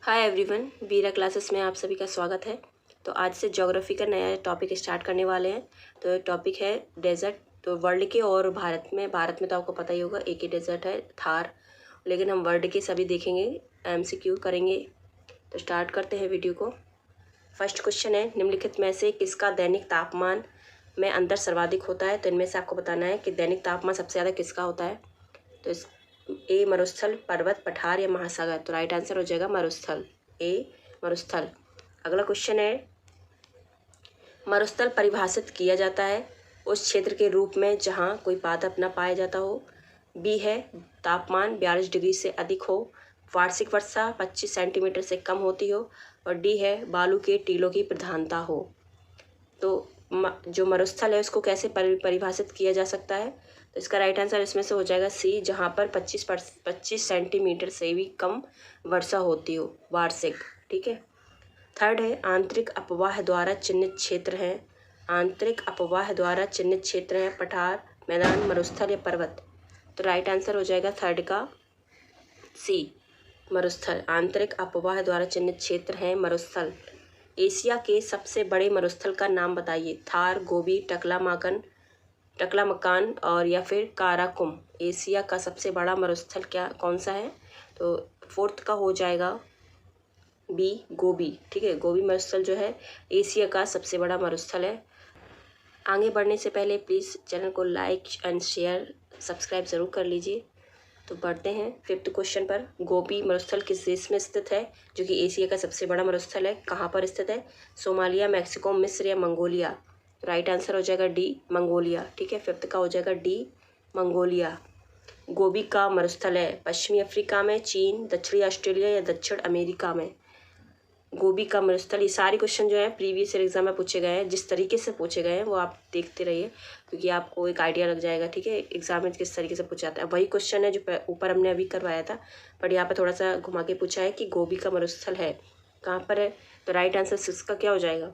Hi everyone, वीरा classes में आप सभी का स्वागत है। तो आज से ज्योग्राफी का नया टॉपिक स्टार्ट करने वाले हैं। तो टॉपिक है डेजर्ट। तो वर्ल्ड के और भारत में तो आपको पता ही होगा एक ही डेजर्ट है, थार। लेकिन हम वर्ल्ड के सभी देखेंगे, एमसीक्यू करेंगे। तो स्टार्ट करते हैं वीडियो को। फर्स्ट क्वेश्चन है, निम्नलिखित में से किसका दैनिक तापमान में अंतर सर्वाधिक होता है। तो इनमें से आपको बताना है कि दैनिक तापमान सबसे ज़्यादा किसका होता है। तो इस ए मरुस्थल, पर्वत, पठार या महासागर। तो राइट आंसर हो जाएगा मरुस्थल, ए मरुस्थल। अगला क्वेश्चन है, मरुस्थल परिभाषित किया जाता है उस क्षेत्र के रूप में जहाँ कोई पादप न पाया जाता हो। बी है तापमान 42 डिग्री से अधिक हो, वार्षिक वर्षा 25 सेंटीमीटर से कम होती हो, और डी है बालू के टीलों की प्रधानता हो। तो जो मरुस्थल है उसको कैसे परिभाषित किया जा सकता है। तो इसका राइट आंसर इसमें से हो जाएगा सी, जहाँ पर 25 सेंटीमीटर से भी कम वर्षा होती हो वार्षिक। ठीक है। थर्ड है, आंतरिक अपवाह द्वारा चिन्हित क्षेत्र है। आंतरिक अपवाह द्वारा चिन्हित क्षेत्र है पठार, मैदान, मरुस्थल या पर्वत। तो राइट आंसर हो जाएगा थर्ड का सी, मरुस्थल। आंतरिक अपवाह द्वारा चिन्हित क्षेत्र है मरुस्थल। एशिया के सबसे बड़े मरुस्थल का नाम बताइए। थार, गोबी, टकलामकान और या फिर काराकुम। एशिया का सबसे बड़ा मरुस्थल कौन सा है। तो फोर्थ का हो जाएगा बी, गोबी। ठीक है, गोबी मरुस्थल जो है एशिया का सबसे बड़ा मरुस्थल है। आगे बढ़ने से पहले प्लीज़ चैनल को लाइक एंड शेयर सब्सक्राइब ज़रूर कर लीजिए। तो बढ़ते हैं फिफ्थ क्वेश्चन पर। गोबी मरुस्थल किस देश में स्थित है, जो कि एशिया का सबसे बड़ा मरुस्थल है। कहाँ पर स्थित है। सोमालिया, मैक्सिको, मिस्र या मंगोलिया। राइट आंसर हो जाएगा डी, मंगोलिया। ठीक है, फिफ्थ का हो जाएगा डी, मंगोलिया। गोबी का मरुस्थल है पश्चिमी अफ्रीका में, चीन, दक्षिणी ऑस्ट्रेलिया या दक्षिण अमेरिका में। गोबी का मरुस्थल। ये सारे क्वेश्चन जो है प्रीवियस ईयर एग्जाम में पूछे गए हैं। जिस तरीके से पूछे गए हैं वो आप देखते रहिए, क्योंकि आपको एक आइडिया लग जाएगा। ठीक है, एग्जाम में किस तरीके से पूछा जाता है। वही क्वेश्चन है जो ऊपर हमने अभी करवाया था, बट यहाँ पर थोड़ा सा घुमा के पूछा है कि गोबी का मरुस्थल है कहाँ पर है। तो राइट आंसर सिक्स का क्या हो जाएगा,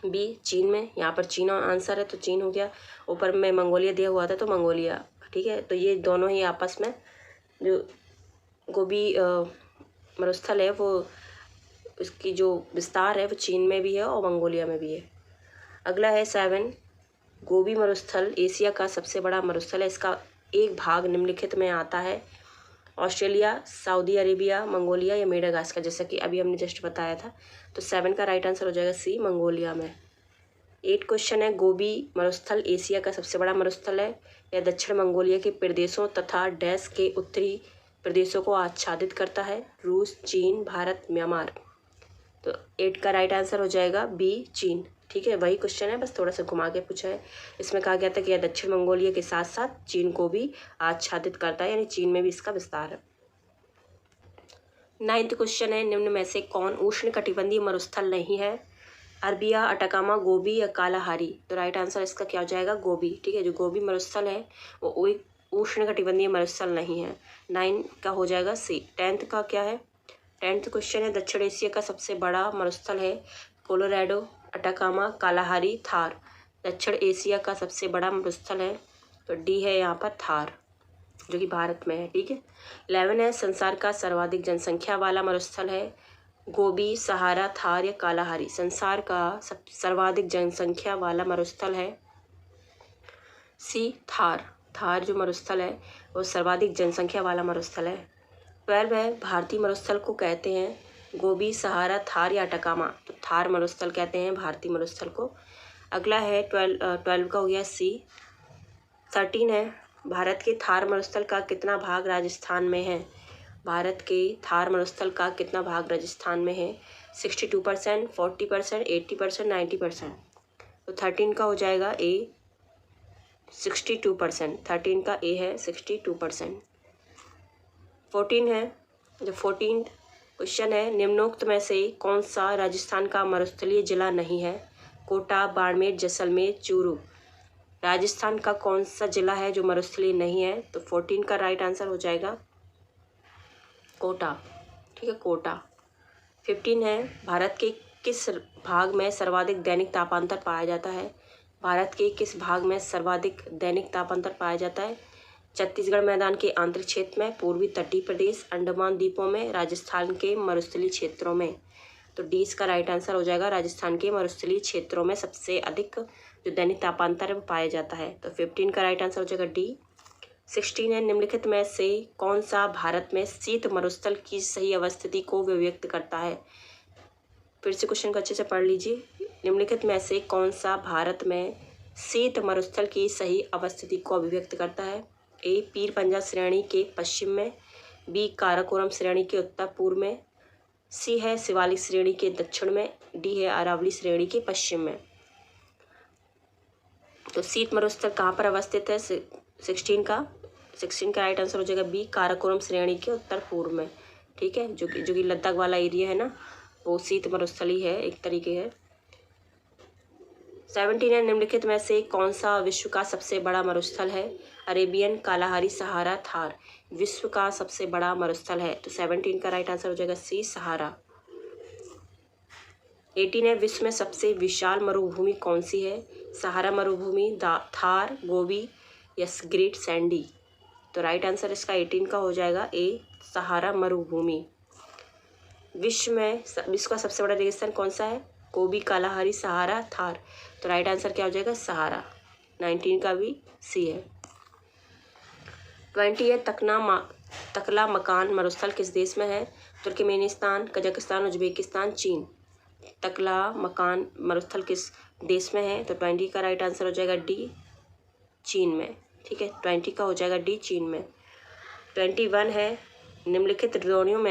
बी, चीन में। यहाँ पर चीन आंसर है तो चीन हो गया। ऊपर में मंगोलिया दिया हुआ था तो मंगोलिया। ठीक है, तो ये दोनों ही आपस में जो गोबी मरुस्थल है वो उसकी जो विस्तार है वो चीन में भी है और मंगोलिया में भी है। अगला है 7, गोबी मरुस्थल एशिया का सबसे बड़ा मरुस्थल है। इसका एक भाग निम्नलिखित में आता है। ऑस्ट्रेलिया, सऊदी अरेबिया, मंगोलिया या मेडागास्कर, जैसा कि अभी हमने जस्ट बताया था। तो 7 का राइट आंसर हो जाएगा सी, मंगोलिया में। 8 क्वेश्चन है, गोबी मरुस्थल एशिया का सबसे बड़ा मरुस्थल है या दक्षिण मंगोलिया के प्रदेशों तथा डैश के उत्तरी प्रदेशों को आच्छादित करता है। रूस, चीन, भारत, म्यांमार। तो 8 का राइट आंसर हो जाएगा बी, चीन। ठीक है, वही क्वेश्चन है, बस थोड़ा सा घुमा के पूछा है। इसमें कहा गया था कि यह दक्षिण मंगोलिया के साथ साथ चीन को भी आच्छादित करता है, यानी चीन में भी इसका विस्तार है। 9th क्वेश्चन है, निम्न में से कौन उष्णकटिबंधीय मरुस्थल नहीं है। अरबिया, अटाकामा, गोबी या कालाहारी। तो राइट आंसर इसका क्या हो जाएगा, गोबी। ठीक है, जो गोबी मरुस्थल है वो एक उष्णकटिबंधीय मरुस्थल नहीं है। 9 का हो जाएगा सी। 10th का क्या है, 10th क्वेश्चन है, दक्षिण एशिया का सबसे बड़ा मरुस्थल है कोलोराडो, अटाकामा, कालाहारी, थार। दक्षिण एशिया का सबसे बड़ा मरुस्थल है तो डी है यहाँ पर थार, जो कि भारत में है। ठीक है। 11 है, संसार का सर्वाधिक जनसंख्या वाला मरुस्थल है गोबी, सहारा, थार या कालाहारी। संसार का सर्वाधिक जनसंख्या वाला मरुस्थल है सी, थार। थार जो मरुस्थल है वो सर्वाधिक जनसंख्या वाला मरुस्थल है। 12 है, भारतीय मरुस्थल को कहते हैं गोबी, सहारा, थार या अटाकामा। तो थार मरुस्थल कहते हैं भारतीय मरुस्थल को। अगला है 12 का हो गया सी। 13 है, भारत के थार मरुस्थल का कितना भाग राजस्थान में है। भारत के थार मरुस्थल का कितना भाग राजस्थान में है। 62%, 40%, 80%, 90%। तो 13 का हो जाएगा ए, 62%। 13 का ए है 62%। 14 है, जो 14 क्वेश्चन है, निम्नोक्त में से कौन सा राजस्थान का मरुस्थलीय जिला नहीं है। कोटा, बाड़मेर, जैसलमेर, चूरू। राजस्थान का कौन सा जिला है जो मरुस्थलीय नहीं है। तो 14 का राइट आंसर हो जाएगा कोटा। ठीक है, कोटा। 15 है, भारत के किस भाग में सर्वाधिक दैनिक तापांतर पाया जाता है। भारत के किस भाग में सर्वाधिक दैनिक तापांतर पाया जाता है। छत्तीसगढ़ मैदान के आंतरिक क्षेत्र में, पूर्वी तटीय प्रदेश, अंडमान द्वीपों में, राजस्थान के मरुस्थलीय क्षेत्रों में। तो डी इसका राइट आंसर हो जाएगा। राजस्थान के मरुस्थलीय क्षेत्रों में सबसे अधिक जो दैनिक तापांतर है वो पाया जाता है। तो 15 का राइट आंसर हो जाएगा डी। 16 है, निम्नलिखित में से कौन सा भारत में शीत मरुस्थल की सही अवस्थिति को व्यक्त करता है। फिर से क्वेश्चन को अच्छे से पढ़ लीजिए। निम्नलिखित में से कौन सा भारत में शीत मरुस्थल की सही अवस्थिति को अभिव्यक्त करता है। ए पीर पंजा श्रेणी के पश्चिम में, बी काराकोरम श्रेणी के उत्तर पूर्व में, सी है शिवालिक श्रेणी के दक्षिण में, डी है अरावली श्रेणी के पश्चिम में। तो शीत मरुस्थल कहाँ पर अवस्थित है। 16 का राइट आंसर हो जाएगा बी काराकोरम श्रेणी के उत्तर पूर्व में। ठीक है, जो कि लद्दाख वाला एरिया है ना, वो शीत मरुस्थल ही है, एक तरीके है। 17 है, निम्नलिखित में से कौन सा विश्व का सबसे बड़ा मरुस्थल है। अरेबियन, कालाहारी, सहारा, थार। विश्व का सबसे बड़ा मरुस्थल है। तो 17 का राइट आंसर हो जाएगा सी सहारा। 18 है, विश्व में सबसे विशाल मरुभूमि कौन सी है। सहारा मरुभूमि, थार, गोबी या ग्रेट सैंडी। तो राइट आंसर इसका 18 का हो जाएगा ए सहारा मरुभूमि। विश्व का सबसे बड़ा रेगिस्तान कौन सा है। गोबी, कालाहारी, सहारा, थार। तो राइट आंसर क्या हो जाएगा सहारा। 19 का भी सी है। 20 है, तकला मकान मरुस्थल किस देश में है। तुर्कमेनिस्तान, कजाकिस्तान, उज्बेकिस्तान, चीन। तकला मकान मरुस्थल किस देश में है। तो 20 का राइट आंसर हो जाएगा डी चीन में। ठीक है, 20 का हो जाएगा डी चीन में। 21 है, निम्नलिखित द्रोणियों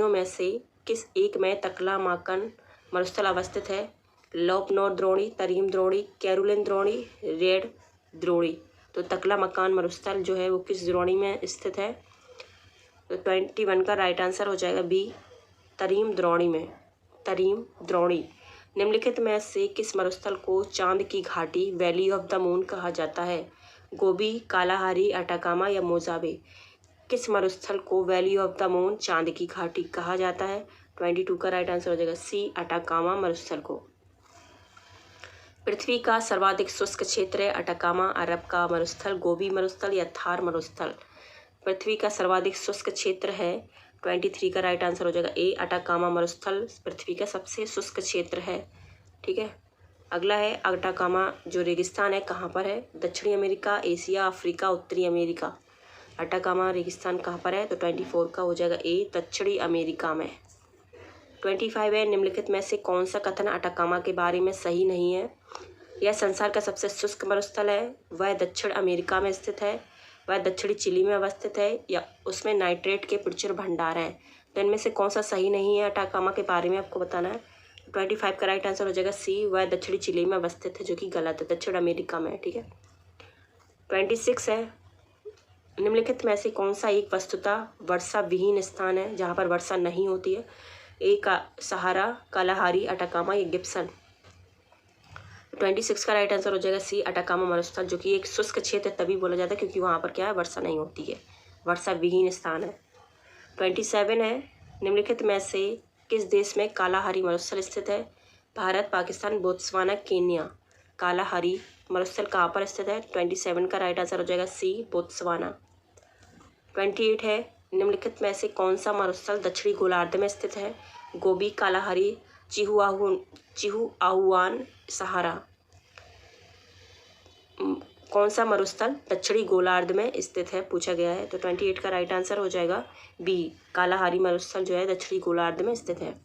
में से किस एक में तकला मकान मरुस्थल अवस्थित है। लोपनोर द्रोणी, तरीम द्रोणी, कैरोलिन द्रोणी, रेड द्रोणी। तो तकला मकान मरुस्थल जो है वो किस द्रोणी में स्थित है। तो 21 का राइट आंसर हो जाएगा बी तरीम द्रोणी में। तरीम द्रोणी। निम्नलिखित में से किस मरुस्थल को चांद की घाटी, वैली ऑफ द मून कहा जाता है। गोबी, कालाहारी, अटाकामा या मोजाबे। किस मरुस्थल को वैली ऑफ द मून, चांद की घाटी कहा जाता है। 22 का राइट आंसर हो जाएगा सी अटाकामा मरुस्थल को। पृथ्वी का सर्वाधिक शुष्क क्षेत्र है। अटाकामा, अरब का मरुस्थल, गोबी मरुस्थल या थार मरुस्थल। पृथ्वी का सर्वाधिक शुष्क क्षेत्र है। 23 का राइट आंसर हो जाएगा ए अटाकामा मरुस्थल पृथ्वी का सबसे शुष्क क्षेत्र है। ठीक है, अगला है अटाकामा जो रेगिस्तान है कहाँ पर है। दक्षिणी अमेरिका, एशिया, अफ्रीका, उत्तरी अमेरिका। अटाकामा रेगिस्तान कहाँ पर है। तो 24 का हो जाएगा ए दक्षिणी अमेरिका में। 25 है, निम्नलिखित में से कौन सा कथन अटाकामा के बारे में सही नहीं है। यह संसार का सबसे शुष्क मरुस्थल है, वह दक्षिण अमेरिका में स्थित है, वह दक्षिणी चिली में अवस्थित है, या उसमें नाइट्रेट के प्रचुर भंडार हैं। तो इनमें से कौन सा सही नहीं है अटाकामा के बारे में आपको बताना है। 25 का राइट आंसर हो जाएगा सी, वह दक्षिणी चिली में अवस्थित है, जो कि गलत है, दक्षिण अमेरिका में। ठीक है। 26 है, निम्नलिखित में से कौन सा एक वस्तुतः वर्षा विहीन स्थान है, जहाँ पर वर्षा नहीं होती है। ए का सहारा, कालाहारी, अटाकामा या गिब्सन। 26 का राइट आंसर हो जाएगा सी अटाकामा मरुस्थल, जो कि एक शुष्क क्षेत्र तभी बोला जाता है क्योंकि वहाँ पर क्या है, वर्षा नहीं होती है, वर्षा विहीन स्थान है। 27 है, निम्नलिखित में से किस देश में कालाहारी मरुस्थल स्थित है। Bharat, Pakistan, Botswana, Kenya. Kalahari मरुस्थल कहाँ पर स्थित है। 27 का राइट आंसर हो जाएगा सी बोत्सवाना। 28 है, निम्नलिखित में से कौन सा मरुस्थल दक्षिणी गोलार्ध में स्थित है। गोबी, कालाहारी, चिहुआहुआन, सहारा। कौन सा मरुस्थल दक्षिणी गोलार्ध में स्थित है पूछा गया है। तो 28 का राइट आंसर हो जाएगा बी कालाहारी मरुस्थल जो है दक्षिणी गोलार्ध में स्थित है।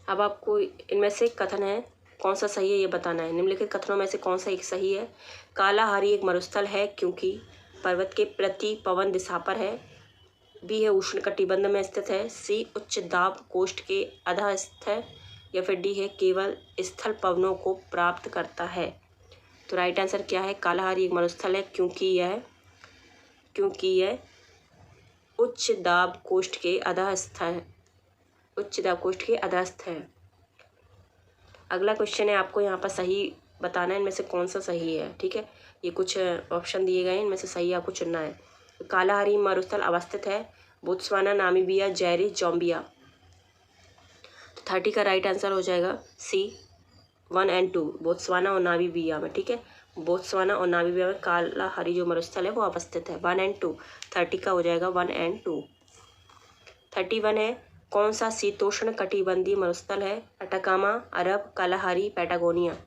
अब आपको इनमें से कथन है कौन सा सही है ये बताना है। निम्नलिखित कथनों में से कौन सा एक सही है। कालाहारी एक मरुस्थल है क्योंकि पर्वत के प्रति पवन दिशा पर है। बी है उष्णकटिबंध में स्थित है। सी उच्च दाब कोष्ठ के अधः स्थित है, या फिर डी है केवल स्थल पवनों को प्राप्त करता है। तो राइट आंसर क्या है, कालाहारी एक मरुस्थल है क्योंकि यह उच्च दाब कोष्ठ के अधःस्थ है, उच्च दाब कोष्ठ के अधःस्थ है। अगला क्वेश्चन है, आपको यहाँ पर सही बताना है इनमें से कौन सा सही है। ठीक है, ये कुछ ऑप्शन दिए गए हैं, इनमें से सही आपको चुनना है। कालाहारी मरुस्थल अवस्थित है बोत्सवाना, नामीबिया, जैरी, जोम्बिया। 30 का राइट आंसर हो जाएगा सी 1 और 2 बोत्सवाना और नामीबिया में। ठीक है, बोत्सवाना और नामीबिया में कालाहारी जो मरुस्थल है वो अवस्थित है। 1 और 2, 30 का हो जाएगा 1 और 2। 31 है, कौन सा शीतोष्ण कटिबंधीय मरुस्थल है? अटाकामा, अरब, कालाहारी, पैटागोनिया।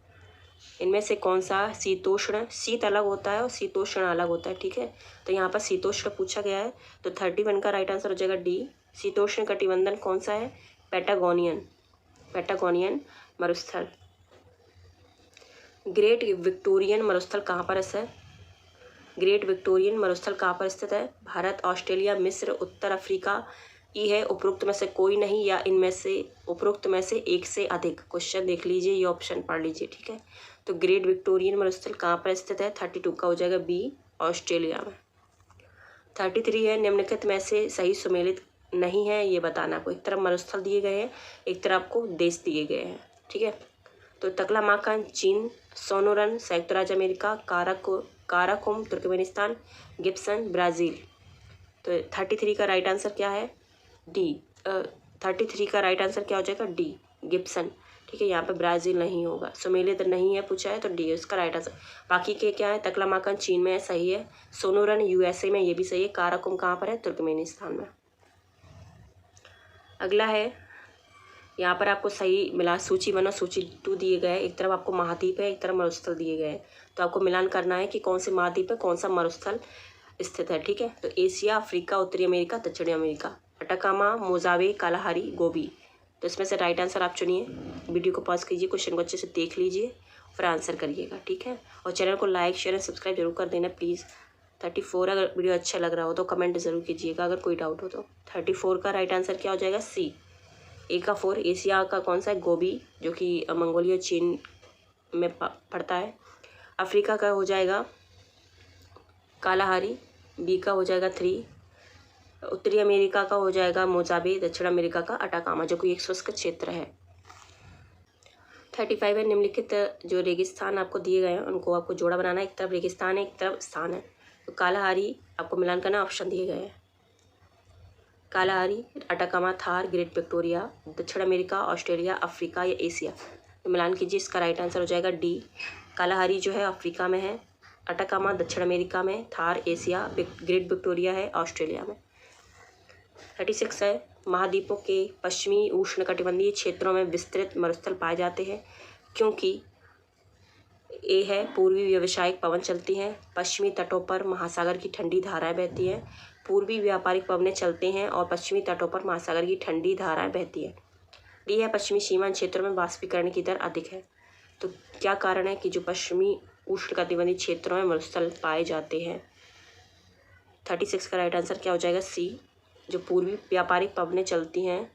इनमें से कौन सा शीतोष्ण, शीत अलग होता है और शीतोष्ण अलग होता है, ठीक है। तो यहाँ पर शीतोष्ण पूछा गया है, तो 31 का राइट आंसर हो जाएगा डी। शीतोष्ण कटिबंधन कौन सा है? पैटागोनियन मरुस्थल। ग्रेट विक्टोरियन मरुस्थल कहाँ पर स्थित है? ग्रेट विक्टोरियन मरुस्थल कहाँ पर स्थित है? भारत, ऑस्ट्रेलिया, मिस्र, उत्तर अफ्रीका। ई है उपरोक्त में से कोई नहीं या इनमें से उपरोक्त में से एक से अधिक। क्वेश्चन देख लीजिए, ये ऑप्शन पढ़ लीजिए, ठीक है। तो ग्रेट विक्टोरियन मरुस्थल कहाँ पर स्थित है? 32 का हो जाएगा बी, ऑस्ट्रेलिया में। 33 है, निम्नलिखित में से सही सुमेलित नहीं है, ये बताना आपको। एक तरफ मरुस्थल दिए गए हैं, एक तरफ आपको देश दिए गए हैं, ठीक है। तो तकलामाकान चीन, सोनोरन संयुक्त राज्य America, Karakoram Turkmenistan, Gibson Brazil. तो 33 का राइट आंसर क्या है? डी। 33 का राइट आंसर क्या हो जाएगा? डी, गिब्सन, ठीक है। यहाँ पे ब्राज़ील नहीं होगा, सुमेलित नहीं है पूछा है, तो डी इसका राइट आंसर। बाकी के क्या है? तकलामाकान चीन में है, सही है। सोनोरन यूएसए में, ये भी सही है। काराकोरम कहाँ पर है? तुर्कमेनिस्तान में। अगला है, यहाँ पर आपको सही मिला, सूची 1 और सूची 2 दिए गए हैं। एक तरफ आपको महाद्वीप है, एक तरफ मरुस्थल दिए गए हैं, तो आपको मिलान करना है कि कौन से महाद्वीप पे कौन सा मरुस्थल स्थित है, ठीक है। तो एशिया, अफ्रीका, उत्तरी अमेरिका, दक्षिणी अमेरिका। अटाकामा, मोजावे, कालाहारी, गोबी। तो इसमें से राइट आंसर आप चुनिए। वीडियो को पॉज कीजिए, क्वेश्चन को अच्छे से देख लीजिए, फिर आंसर करिएगा, ठीक है। और चैनल को लाइक, शेयर और सब्सक्राइब जरूर कर देना प्लीज़। 34, अगर वीडियो अच्छा लग रहा हो तो कमेंट ज़रूर कीजिएगा अगर कोई डाउट हो तो। 34 का राइट आंसर क्या हो जाएगा? सी, ए का 4। एशिया का कौन सा है? गोबी, जो कि मंगोलिया चीन में पड़ता है। अफ्रीका का हो जाएगा कालाहारी, बी का हो जाएगा 3। उत्तरी अमेरिका का हो जाएगा मोजाबे, दक्षिण अमेरिका का अटाकामा, जो कि एक शुष्क क्षेत्र है। 35 है, निम्नलिखित जो रेगिस्तान आपको दिए गए हैं उनको आपको जोड़ा बनाना है। एक तरफ रेगिस्तान है, एक तरफ स्थान है। तो कालाहारी आपको मिलान करना, ऑप्शन दिए गए हैं। Kalahari, Atacama, Thar, great Victoria, दक्षिण अमेरिका, ऑस्ट्रेलिया, अफ्रीका या एशिया। तो मिलान कीजिए, इसका राइट आंसर हो जाएगा डी। कालाहारी जो है अफ्रीका में है, अटाकामा दक्षिण अमेरिका में, थार एशिया, ग्रेट विक्टोरिया है ऑस्ट्रेलिया में। 36 है, महाद्वीपों के पश्चिमी उष्णकटिबंधीय क्षेत्रों में विस्तृत मरुस्थल पाए जाते हैं क्योंकि ए है पूर्वी व्यावसायिक पवन चलती हैं, पश्चिमी तटों पर महासागर की ठंडी धाराएं बहती हैं। पूर्वी व्यापारिक पवनें चलते हैं और पश्चिमी तटों पर महासागर की ठंडी धाराएं बहती हैं। डी है, पश्चिमी सीमांत क्षेत्रों में वाष्पीकरण की दर अधिक है। तो क्या कारण है कि जो पश्चिमी उष्णकटिबंधीय क्षेत्रों में मरुस्थल पाए जाते हैं? 36 का राइट आंसर क्या हो जाएगा? सी, जो पूर्वी व्यापारिक पवनें चलती हैं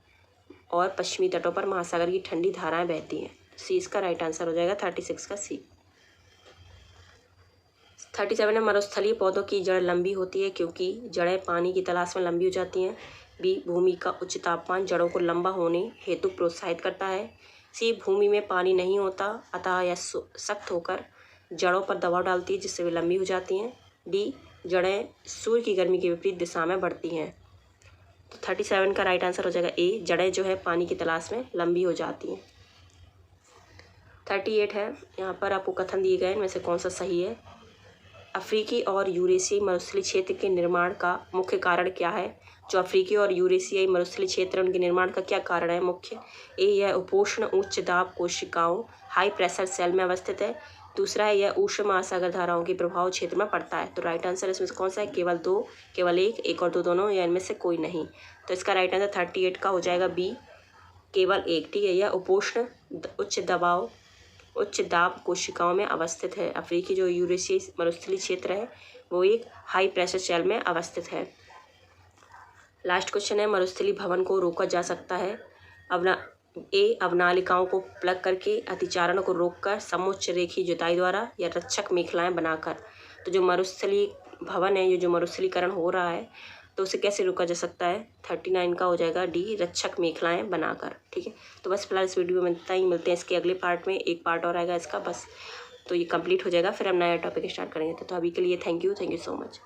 और पश्चिमी तटों पर महासागर की ठंडी धाराएं बहती हैं। सी इसका राइट आंसर हो जाएगा, 36 का सी। 37 है, मरुस्थलीय पौधों की जड़ लंबी होती है क्योंकि जड़ें पानी की तलाश में लंबी हो जाती हैं। बी, भूमि का उच्च तापमान जड़ों को लंबा होने हेतु प्रोत्साहित करता है। सी, भूमि में पानी नहीं होता अतः यह सख्त होकर जड़ों पर दबाव डालती है जिससे वे लंबी हो जाती हैं। डी, जड़ें सूर्य की गर्मी के विपरीत दिशा में बढ़ती हैं। तो 37 का राइट आंसर हो जाएगा ए, जड़ें जो है पानी की तलाश में लंबी हो जाती हैं। 38 है, यहाँ पर आपको कथन दिए गए इनमें से कौन सा सही है? अफ्रीकी और यूरेशियाई मरुस्थलीय क्षेत्र के निर्माण का मुख्य कारण क्या है? जो अफ्रीकी और यूरेशियाई मरुस्थलीय क्षेत्र उनके निर्माण का क्या कारण है मुख्य? ए, यह उपोष्ण उच्च दाब कोशिकाओं हाई प्रेशर सेल में अवस्थित है। दूसरा है, यह ऊष्ण महासागर धाराओं के प्रभाव क्षेत्र में पड़ता है। तो राइट आंसर इसमें से कौन सा है? केवल 2, केवल एक और 2 दोनों, या इनमें से कोई नहीं। तो इसका राइट आंसर 38 का हो जाएगा बी, केवल एक, ठीक है। यह उपोष्ण उच्च दाब कोशिकाओं में अवस्थित है। अफ्रीकी जो यूरेशियाई मरुस्थलीय क्षेत्र है वो एक हाई प्रेशर सेल में अवस्थित है। लास्ट क्वेश्चन है, मरुस्थलीय भवन को रोका जा सकता है? अवनालिकाओं को प्लग करके, अतिचारण को रोककर, समोच्च रेखीय जुताई द्वारा या रक्षक मेखलाएं बनाकर। तो जो मरुस्थलीय भवन है, ये जो मरुस्थलीकरण हो रहा है, तो उसे कैसे रोका जा सकता है? 39 का हो जाएगा डी, रक्षक मेखलाएं बनाकर, ठीक है। तो बस फिलहाल इस वीडियो में इतना ही, मिलते हैं इसके अगले पार्ट में। एक पार्ट और आएगा इसका, बस तो ये कंप्लीट हो जाएगा, फिर हम नया टॉपिक स्टार्ट करेंगे। तो अभी के लिए थैंक यू सो मच।